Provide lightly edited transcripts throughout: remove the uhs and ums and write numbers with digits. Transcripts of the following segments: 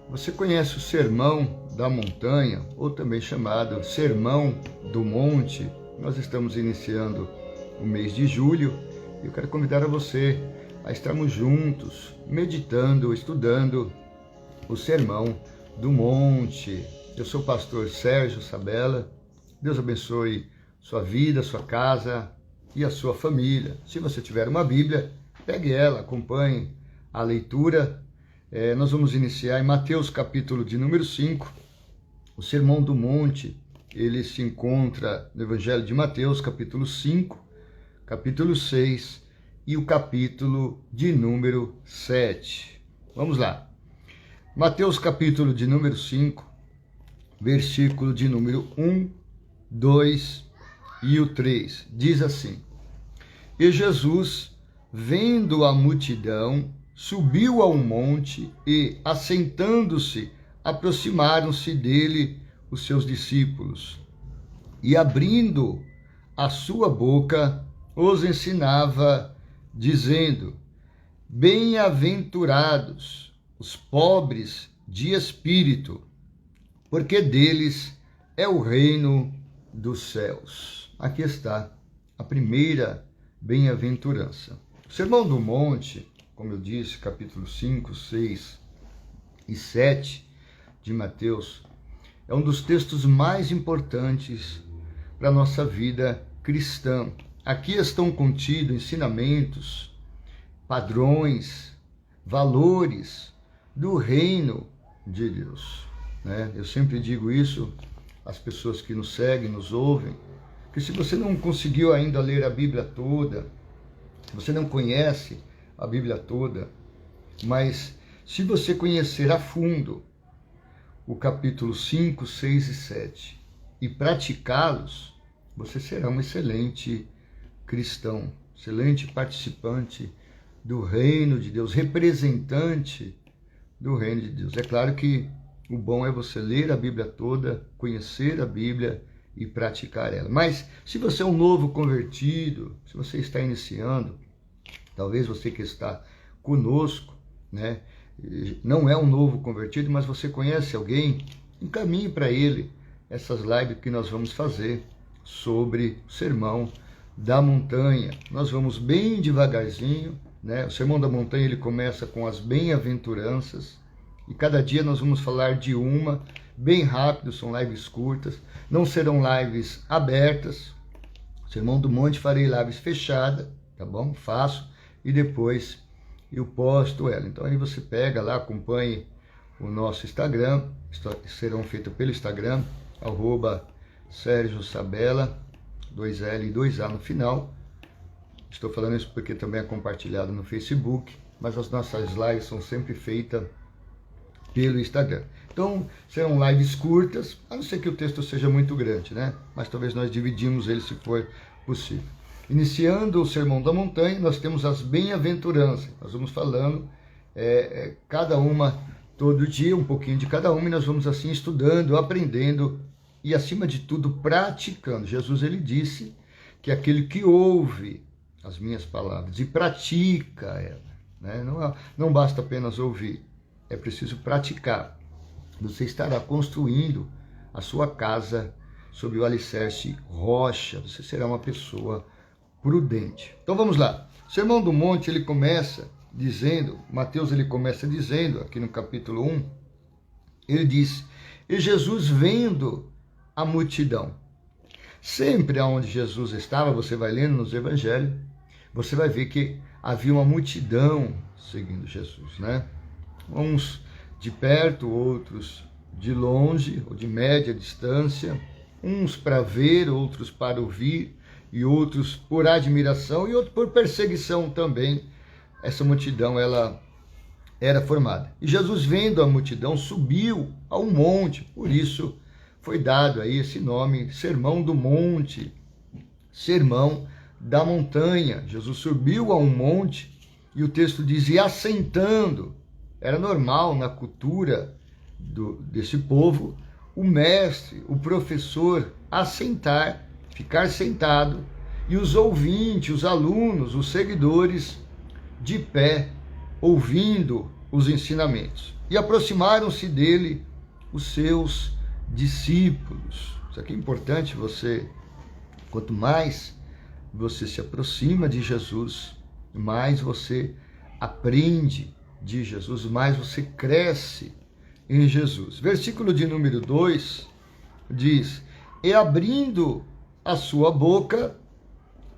Você conhece o Sermão da Montanha, ou também chamado Sermão do Monte? Nós estamos iniciando o mês de julho e eu quero convidar a você a estarmos juntos, meditando, estudando o Sermão do Monte. Eu sou o pastor Sérgio Sabella. Deus abençoe sua vida, sua casa e a sua família. Se você tiver uma Bíblia, pegue ela, acompanhe a leitura. Nós vamos iniciar em Mateus capítulo de número 5, o Sermão do Monte. Ele se encontra no Evangelho de Mateus, capítulo 5, capítulo 6 e o capítulo de número 7. Vamos lá. Mateus capítulo de número 5, versículo de número 1, 2 e o 3. Diz assim: E Jesus, vendo a multidão, subiu ao monte e, assentando-se, aproximaram-se dele os seus discípulos. E, abrindo a sua boca, os ensinava, dizendo: Bem-aventurados os pobres de espírito, porque deles é o reino dos céus. Aqui está a primeira bem-aventurança. O Sermão do Monte, como eu disse, capítulo 5, 6 e 7 de Mateus, é um dos textos mais importantes para a nossa vida cristã. Aqui estão contidos ensinamentos, padrões, valores do reino de Deus. Eu sempre digo isso às pessoas que nos seguem, nos ouvem, que se você não conseguiu ainda ler a Bíblia toda, se você não conhece a Bíblia toda, mas se você conhecer a fundo o capítulo 5, 6 e 7 e praticá-los, você será um excelente cristão, excelente participante do reino de Deus, representante do reino de Deus. É claro que o bom é você ler a Bíblia toda, conhecer a Bíblia e praticar ela. Mas se você é um novo convertido, se você está iniciando, talvez você que está conosco, não é um novo convertido, mas você conhece alguém, encaminhe para ele essas lives que nós vamos fazer sobre o Sermão da Montanha. Nós vamos bem devagarzinho, O Sermão da Montanha ele começa com as bem-aventuranças e cada dia nós vamos falar de uma, bem rápido, são lives curtas, não serão lives abertas. O Sermão do Monte farei lives fechadas, tá bom? Faço e depois eu posto ela. Então aí você pega lá, acompanhe o nosso Instagram, serão feitas pelo Instagram, @Sérgio Sabella, 2L e 2A no final. Estou falando isso porque também é compartilhado no Facebook, mas as nossas lives são sempre feitas pelo Instagram. Então serão lives curtas, a não ser que o texto seja muito grande, Mas talvez nós dividimos ele se for possível. Iniciando o Sermão da Montanha, nós temos as bem-aventuranças. Nós vamos falando cada uma todo dia, um pouquinho de cada uma, e nós vamos assim estudando, aprendendo e, acima de tudo, praticando. Jesus ele disse que aquele que ouve as minhas palavras e pratica ela, não basta apenas ouvir, é preciso praticar. Você estará construindo a sua casa sob o alicerce rocha. Você será uma pessoa prudente. Então vamos lá. O Sermão do Monte ele começa dizendo, Mateus ele começa dizendo, aqui no capítulo 1, ele diz: E Jesus vendo a multidão. Sempre aonde Jesus estava, você vai lendo nos evangelhos, você vai ver que havia uma multidão seguindo Jesus, Uns de perto, outros de longe, ou de média distância, uns para ver, outros para ouvir, e outros por admiração, e outros por perseguição também. Essa multidão, ela era formada. E Jesus, vendo a multidão, subiu ao monte, por isso foi dado aí esse nome, Sermão do Monte, Sermão da Montanha. Jesus subiu a um monte, e o texto diz, e assentando. Era normal na cultura desse povo, o mestre, o professor, assentar, ficar sentado, e os ouvintes, os alunos, os seguidores, de pé, ouvindo os ensinamentos. E aproximaram-se dele os seus discípulos. Isso aqui é importante, quanto mais você se aproxima de Jesus, mais você aprende de Jesus, mais você cresce em Jesus. Versículo de número 2 diz: e abrindo a sua boca,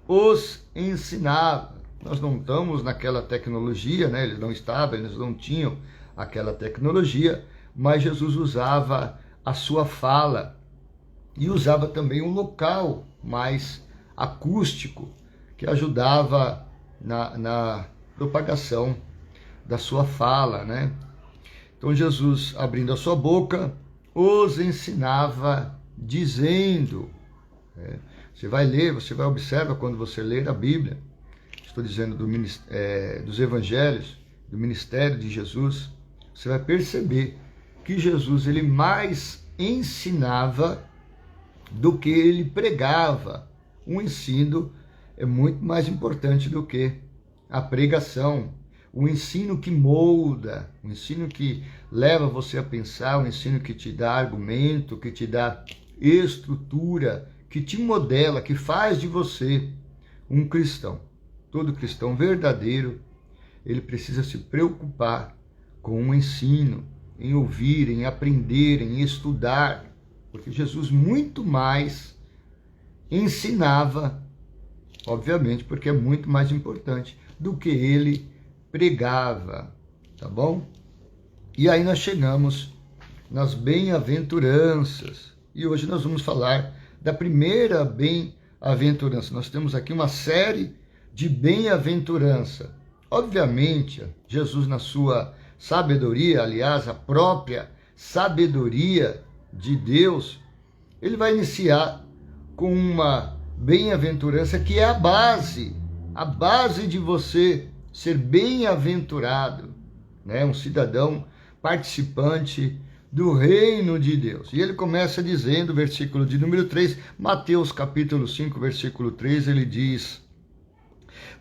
os ensinava. Nós não estamos naquela tecnologia, né? Eles não tinham aquela tecnologia, mas Jesus usava a sua fala e usava também um local mais acústico que ajudava na propagação da sua fala, né? Então Jesus, abrindo a sua boca, os ensinava dizendo, você vai ler, você vai observar quando você ler a Bíblia, estou dizendo dos evangelhos, do ministério de Jesus, você vai perceber que Jesus ele mais ensinava do que ele pregava. O ensino é muito mais importante do que a pregação. O ensino que molda, o ensino que leva você a pensar, o ensino que te dá argumento, que te dá estrutura, que te modela, que faz de você um cristão. Todo cristão verdadeiro, ele precisa se preocupar com o ensino, em ouvir, em aprender, em estudar, porque Jesus muito mais ensinava, obviamente, porque é muito mais importante do que ele pregava, tá bom? E aí nós chegamos nas bem-aventuranças, e hoje nós vamos falar da primeira bem-aventurança. Nós temos aqui uma série de bem-aventurança. Obviamente, Jesus na sua sabedoria, aliás, a própria sabedoria de Deus, ele vai iniciar com uma bem-aventurança que é a base de você ser bem-aventurado, né? Um cidadão participante do reino de Deus. E ele começa dizendo, versículo de número 3, Mateus capítulo 5, versículo 3, ele diz: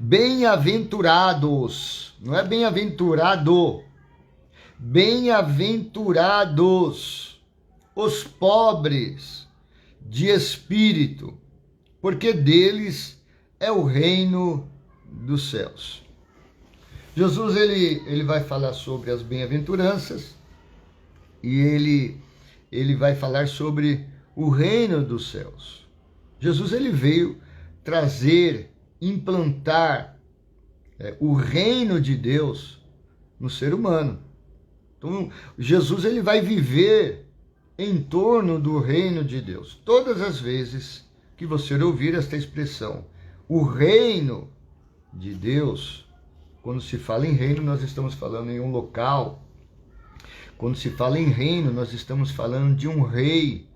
bem-aventurados, não é bem-aventurado, bem-aventurados os pobres de espírito, porque deles é o reino dos céus. Jesus ele vai falar sobre as bem-aventuranças e ele vai falar sobre o reino dos céus. Jesus ele veio trazer, implantar o reino de Deus no ser humano. Então, Jesus ele vai viver em torno do reino de Deus. Todas as vezes que você ouvir esta expressão, o reino de Deus, quando se fala em reino, nós estamos falando em um local. Quando se fala em reino, nós estamos falando de um rei.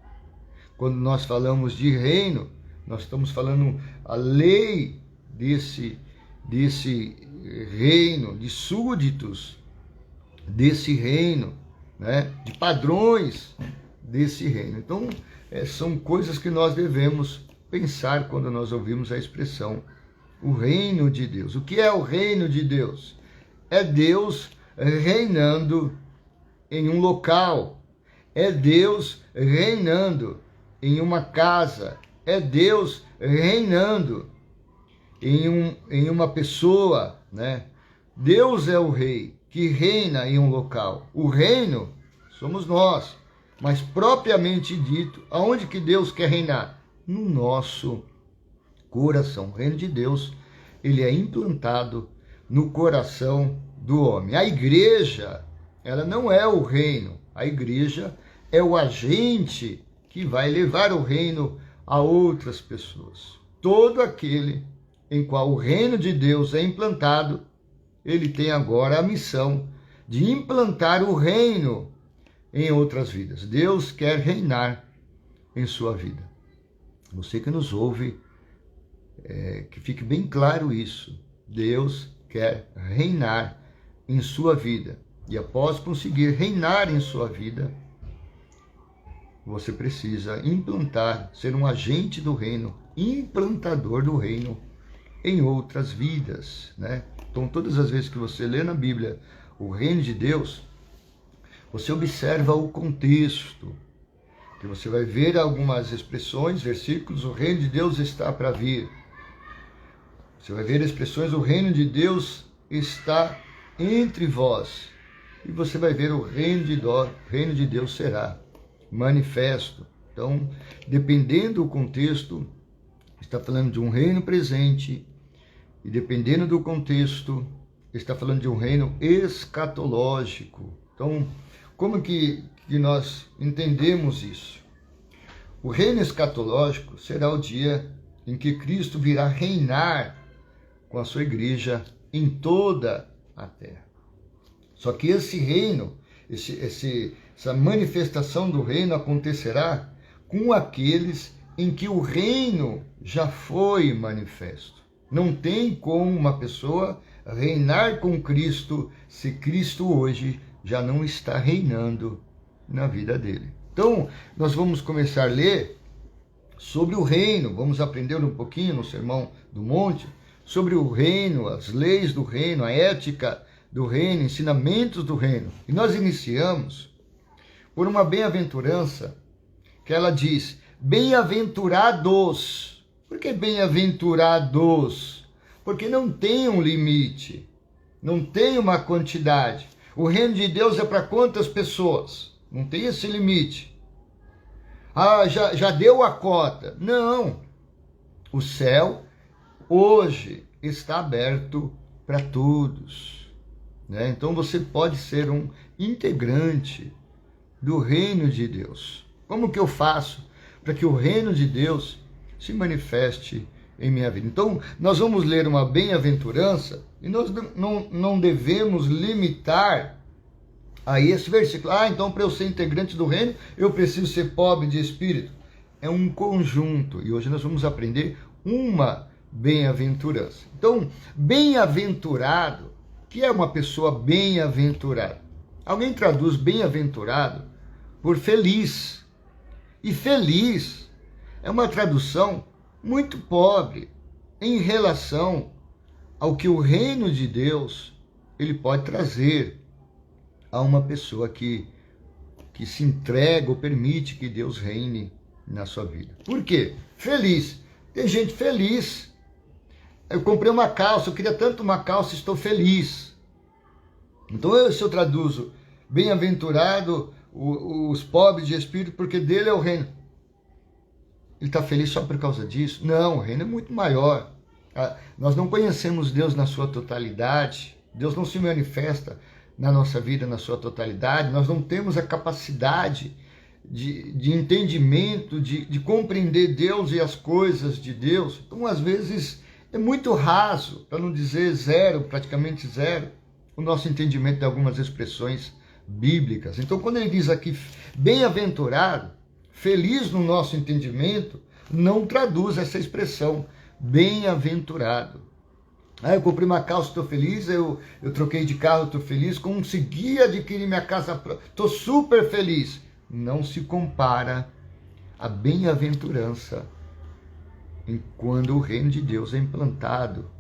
Quando nós falamos de reino, nós estamos falando a lei desse reino, de súditos desse reino, né? De padrões desse reino. Então, são coisas que nós devemos pensar quando nós ouvimos a expressão o reino de Deus. O que é o reino de Deus? É Deus reinando em um local, é Deus reinando em uma casa, é Deus reinando em uma pessoa, né? Deus é o rei que reina em um local. O reino somos nós, mas propriamente dito, aonde que Deus quer reinar? No nosso coração. O reino de Deus, ele é implantado no coração do homem. A igreja, ela não é o reino. A igreja é o agente que vai levar o reino a outras pessoas. Todo aquele em qual o reino de Deus é implantado, ele tem agora a missão de implantar o reino em outras vidas. Deus quer reinar em sua vida. Você que nos ouve, que fique bem claro isso. Deus quer reinar em sua vida. E após conseguir reinar em sua vida, você precisa implantar, ser um agente do reino, implantador do reino em outras vidas, né? Então, todas as vezes que você lê na Bíblia o reino de Deus, você observa o contexto, que você vai ver algumas expressões, versículos, o reino de Deus está para vir. Você vai ver expressões, o reino de Deus está entre vós. E você vai ver o reino de Deus será manifesto. Então, dependendo do contexto, está falando de um reino presente, e dependendo do contexto, está falando de um reino escatológico. Então, como que nós entendemos isso? O reino escatológico será o dia em que Cristo virá reinar com a sua igreja em toda a terra. Só que esse reino, essa manifestação do reino acontecerá com aqueles em que o reino já foi manifesto. Não tem como uma pessoa reinar com Cristo se Cristo hoje já não está reinando na vida dele. Então, nós vamos começar a ler sobre o reino, vamos aprender um pouquinho no Sermão do Monte, sobre o reino, as leis do reino, a ética do reino, ensinamentos do reino. E nós iniciamos por uma bem-aventurança que ela diz, bem-aventurados. Por que bem-aventurados? Porque não tem um limite, não tem uma quantidade. O reino de Deus é para quantas pessoas? Não tem esse limite. Ah, já deu a cota. Não. O céu hoje está aberto para todos, né? Então você pode ser um integrante do reino de Deus. Como que eu faço para que o reino de Deus se manifeste em minha vida? Então, nós vamos ler uma bem-aventurança e nós não devemos limitar a esse versículo. Ah, então para eu ser integrante do reino, eu preciso ser pobre de espírito. É um conjunto e hoje nós vamos aprender uma bem-aventurança. Então, bem-aventurado, que é uma pessoa bem-aventurada? Alguém traduz bem-aventurado por feliz. E feliz é uma tradução muito pobre em relação ao que o reino de Deus ele pode trazer a uma pessoa que se entrega ou permite que Deus reine na sua vida. Por quê? Feliz. Tem gente feliz. Eu comprei uma calça, eu queria tanto uma calça, estou feliz. Então, se eu traduzo, bem-aventurado os pobres de espírito, porque dele é o reino. Ele está feliz só por causa disso? Não, o reino é muito maior. Nós não conhecemos Deus na sua totalidade. Deus não se manifesta na nossa vida na sua totalidade. Nós não temos a capacidade de entendimento, de compreender Deus e as coisas de Deus. Então, às vezes, é muito raso, para não dizer zero, praticamente zero, o nosso entendimento de algumas expressões bíblicas. Então, quando ele diz aqui, bem-aventurado, feliz no nosso entendimento, não traduz essa expressão, bem-aventurado. Eu comprei uma calça, estou feliz, eu troquei de carro, estou feliz, consegui adquirir minha casa, estou super feliz. Não se compara a bem-aventurança quando o reino de Deus é implantado.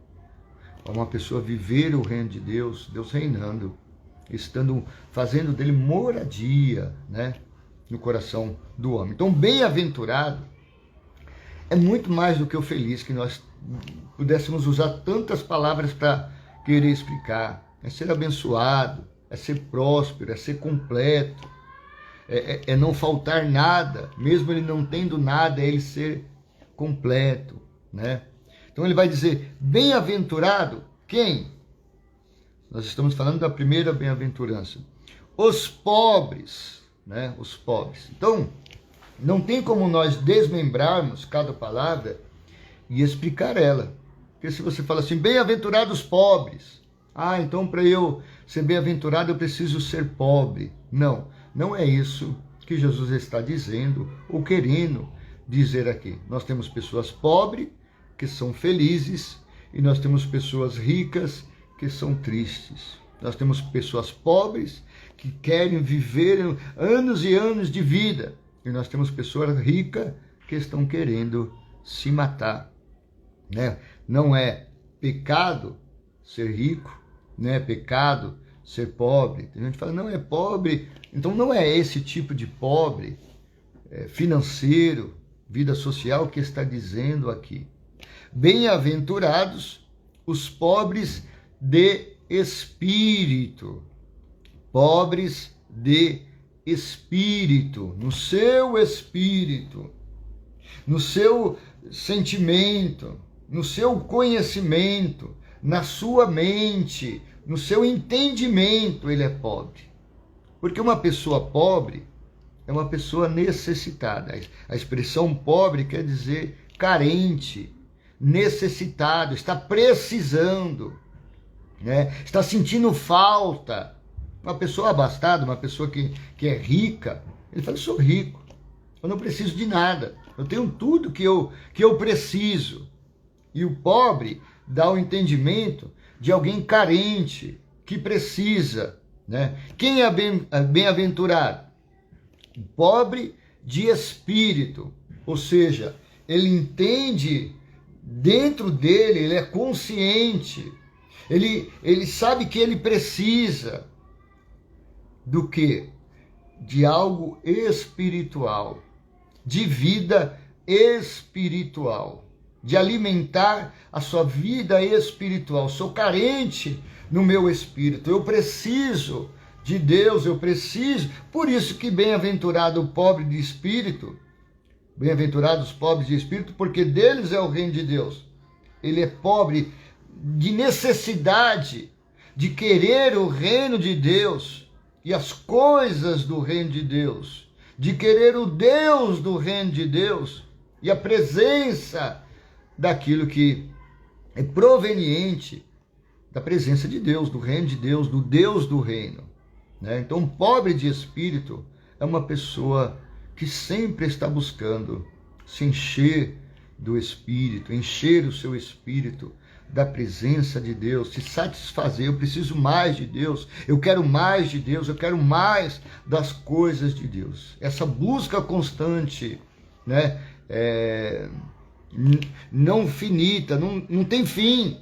Uma pessoa viver o reino de Deus, Deus reinando, fazendo dele moradia, né, no coração do homem. Então, bem-aventurado é muito mais do que o feliz, que nós pudéssemos usar tantas palavras para querer explicar. É ser abençoado, é ser próspero, é ser completo, é não faltar nada, mesmo ele não tendo nada, é ele ser completo, né? Então ele vai dizer, bem-aventurado, quem? Nós estamos falando da primeira bem-aventurança. Os pobres, né? Os pobres. Então, não tem como nós desmembrarmos cada palavra e explicar ela. Porque se você fala assim, bem-aventurados pobres. Ah, então para eu ser bem-aventurado eu preciso ser pobre. Não, não é isso que Jesus está dizendo ou querendo dizer aqui. Nós temos pessoas pobres que são felizes e nós temos pessoas ricas que são tristes. Nós temos pessoas pobres que querem viver anos e anos de vida e nós temos pessoas ricas que estão querendo se matar, né? Não é pecado ser rico, não é pecado ser pobre. Tem gente que fala, não, é pobre. Então não é esse tipo de pobre financeiro, vida social que está dizendo aqui. Bem-aventurados os pobres de espírito. Pobres de espírito, no seu espírito, no seu sentimento, no seu conhecimento, na sua mente, no seu entendimento, ele é pobre. Porque uma pessoa pobre é uma pessoa necessitada. A expressão pobre quer dizer carente, necessitado, está precisando, né? Está sentindo falta. Uma pessoa abastada, uma pessoa que é rica, ele fala, eu sou rico, eu não preciso de nada, eu tenho tudo que eu preciso. E o pobre dá o entendimento de alguém carente, que precisa, né? Quem é bem-aventurado? O pobre de espírito, ou seja, ele entende dentro dele, ele é consciente, ele sabe que ele precisa do quê? De algo espiritual, de vida espiritual, de alimentar a sua vida espiritual. Sou carente no meu espírito, eu preciso de Deus, eu preciso. Por isso que bem-aventurado o pobre de espírito, bem-aventurados os pobres de espírito, porque deles é o reino de Deus. Ele é pobre de necessidade de querer o reino de Deus e as coisas do reino de Deus, de querer o Deus do reino de Deus e a presença daquilo que é proveniente da presença de Deus, do reino de Deus, do Deus do reino, né? Então, pobre de espírito é uma pessoa que sempre está buscando se encher do Espírito, encher o seu espírito da presença de Deus, se satisfazer. Eu preciso mais de Deus, eu quero mais de Deus, eu quero mais das coisas de Deus. Essa busca constante, né, não finita, não tem fim,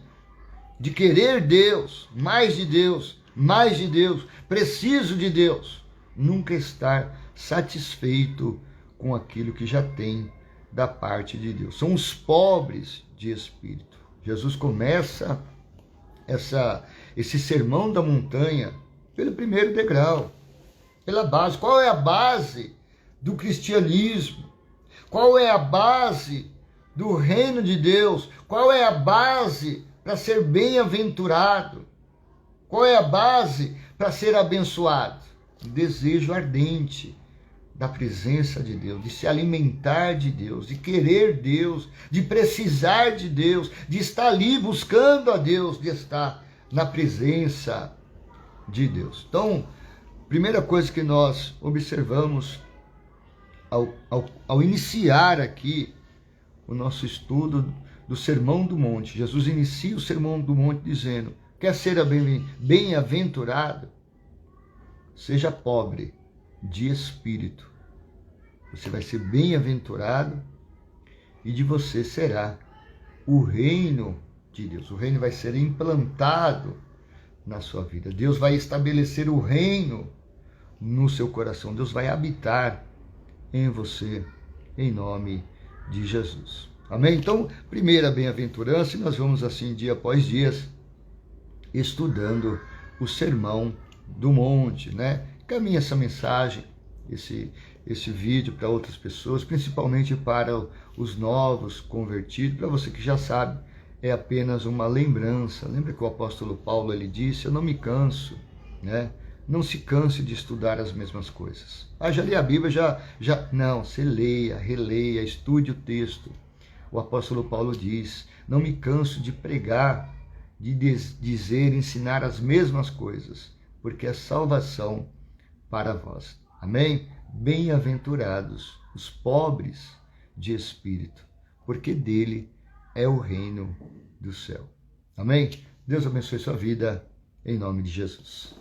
de querer Deus, mais de Deus, mais de Deus, preciso de Deus, nunca estar satisfeito com aquilo que já tem da parte de Deus. São os pobres de espírito. Jesus começa esse sermão da montanha pelo primeiro degrau, pela base. Qual é a base do cristianismo? Qual é a base do reino de Deus? Qual é a base para ser bem-aventurado? Qual é a base para ser abençoado? O desejo ardente da presença de Deus, de se alimentar de Deus, de querer Deus, de precisar de Deus, de estar ali buscando a Deus, de estar na presença de Deus. Então, primeira coisa que nós observamos ao iniciar aqui o nosso estudo do Sermão do Monte, Jesus inicia o Sermão do Monte dizendo, quer ser bem-aventurado? Seja pobre de espírito. Você vai ser bem-aventurado e de você será o reino de Deus. O reino vai ser implantado na sua vida. Deus vai estabelecer o reino no seu coração. Deus vai habitar em você, em nome de Jesus. Amém? Então, primeira bem-aventurança, e nós vamos assim dia após dia estudando o Sermão do Monte, né? Caminhe essa mensagem, esse vídeo para outras pessoas, principalmente para os novos convertidos. Para você que já sabe, é apenas uma lembrança. Lembra que o apóstolo Paulo ele disse, eu não me canso, né? Não se canse de estudar as mesmas coisas. Já li a Bíblia, não, você leia, releia, estude o texto. O apóstolo Paulo diz, não me canso de pregar, de dizer, ensinar as mesmas coisas, porque é salvação para vós. Amém? Bem-aventurados os pobres de espírito, porque dele é o reino do céu. Amém? Deus abençoe sua vida, em nome de Jesus.